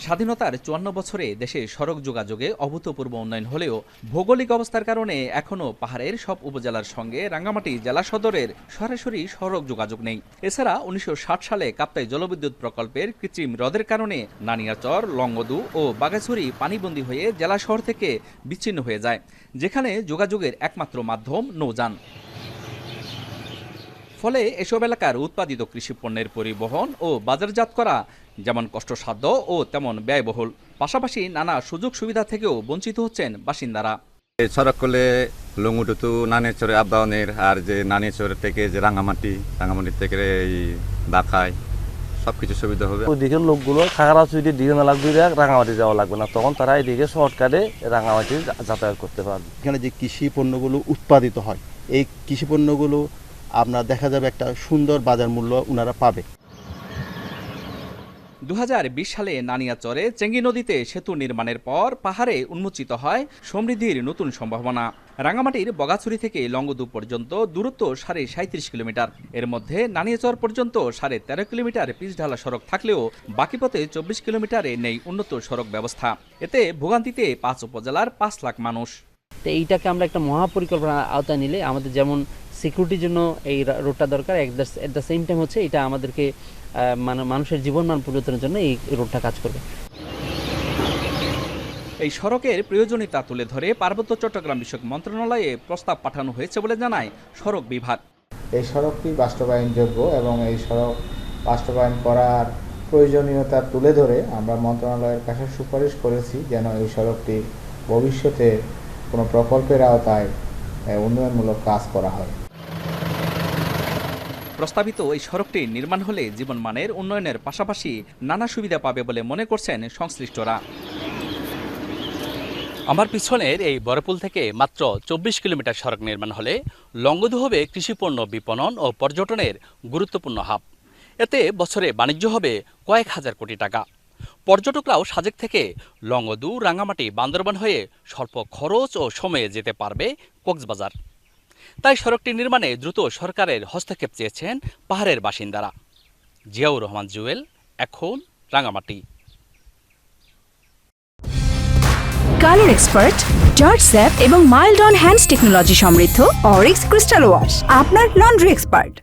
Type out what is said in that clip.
স্বাধীনতার ৫৪ বছরে দেশে সড়ক যোগাযোগে অভূতপূর্ব উন্নয়ন হলেও ভৌগোলিক অবস্থার কারণে এখনও পাহাড়ের সব উপজেলার সঙ্গে রাঙ্গামাটি জেলা সদরের সরাসরি সড়ক যোগাযোগ নেই। এছাড়া ১৯৬০ সালে কাপ্তাই জলবিদ্যুৎ প্রকল্পের কৃত্রিম হ্রদের কারণে নানিয়াচর, লংগদু ও বাঘাছড়ি পানিবন্দী হয়ে জেলা শহর থেকে বিচ্ছিন্ন হয়ে যায়, যেখানে যোগাযোগের একমাত্র মাধ্যম নৌযান। ফলে এসব এলাকার উৎপাদিত কৃষিপণ্যের পরিবহন ও বাজারজাত করা যেমন কষ্টসাধ্য ও তেমন ব্যয়বহুল, পাশাপাশি নানা সুযোগ সুবিধা থেকেও বঞ্চিত হচ্ছেন বাসিন্দারা। সড়ক করলে লঙ্গুটু তো নানিয়াচরে আপ ডাউনের, আর যে নানিয়াচর থেকে যে রাঙ্গামাটি থেকে এই বাখায় সবকিছু সুবিধা হবে। ওইদিকের লোকগুলো খাগড়াছড়ি দিকে না লাগবে, রাঙ্গামাটি যাওয়া লাগবে না, তখন তারা এদিকে শর্টকাটে রাঙ্গামাটি যাতায়াত করতে পারবে। এখানে যে কৃষি পণ্যগুলো উৎপাদিত হয়, এই কৃষি পণ্যগুলো আপনার দেখা যাবে একটা সুন্দর বাজার মূল্য ওনারা পাবে। ২০২০ সালে নানিয়াচরে চেঙ্গি নদীতে সেতু নির্মাণের পর পাহাড়ে উন্মোচিত হয় সমৃদ্ধির নতুন সম্ভাবনা। রাঙ্গামাটির বগাছড়ি থেকে লংগদু পর্যন্ত দূরত্ব ৩৭.৫ কিলোমিটার। এর মধ্যে নানিয়াচর পর্যন্ত ১৩.৫ কিলোমিটার পিচঢালা সড়ক থাকলেও বাকি পথে ২৪ কিলোমিটারে নেই উন্নত সড়ক ব্যবস্থা। এতে ভোগান্তিতে ৫ উপজেলার ৫ লাখ মানুষ। তো এইটাকে আমরা একটা মহাপরিকল্পনার আওতায় নিলে আমাদের যেমন সিকিউরিটির জন্য এই রোডটা দরকার, এট দ্য সেম টাইম হচ্ছে এটা আমাদেরকে মানুষের জীবনমান পরিবর্তনের জন্য এই রোডটা কাজ করবে। এই সড়কের প্রয়োজনীয়তা তুলে ধরে পার্বত্য চট্টগ্রাম বিষয়ক মন্ত্রণালয়ে প্রস্তাব পাঠানো হয়েছে বলে জানায় সড়ক বিভাগ। এই সড়কটি বাস্তবায়নযোগ্য এবং এই সড়ক বাস্তবায়ন করার প্রয়োজনীয়তা তুলে ধরে আমরা মন্ত্রণালয়ের কাছে সুপারিশ করেছি যেন এই সড়কটি ভবিষ্যতে কোনো প্রকল্পের আওতায় উন্নয়নমূলক কাজ করা হয়। প্রস্তাবিত এই সড়কটি নির্মাণ হলে জীবনমানের উন্নয়নের পাশাপাশি নানা সুবিধা পাবে বলে মনে করছেন সংশ্লিষ্টরা। আমার পিছনের এই বড়পুল থেকে মাত্র ২৪ কিলোমিটার সড়ক নির্মাণ হলে লংগদু হবে কৃষিপণ্য বিপণন ও পর্যটনের গুরুত্বপূর্ণ হাব। এতে বছরে বাণিজ্য হবে কয়েক হাজার কোটি টাকা। পর্যটকরাও সাজেক থেকে লংগদু, রাঙ্গামাটি, বান্দরবান হয়ে স্বল্প খরচ ও সময়ে যেতে পারবে কক্সবাজার। তাই সড়কটি নির্মাণে দ্রুত সরকারের হস্তক্ষেপ চেয়েছেন পাহাড়ের বাসিন্দারা। জিয়াউর রহমান জুয়েল, এখন Rangamati. Colour expert, George sap এবং মাইল্ড অন হ্যান্ডস টেকনোলজি সমৃদ্ধ অরিক্স ক্রিস্টাল ওয়াশ আপনার লন্ড্রি এক্সপার্ট।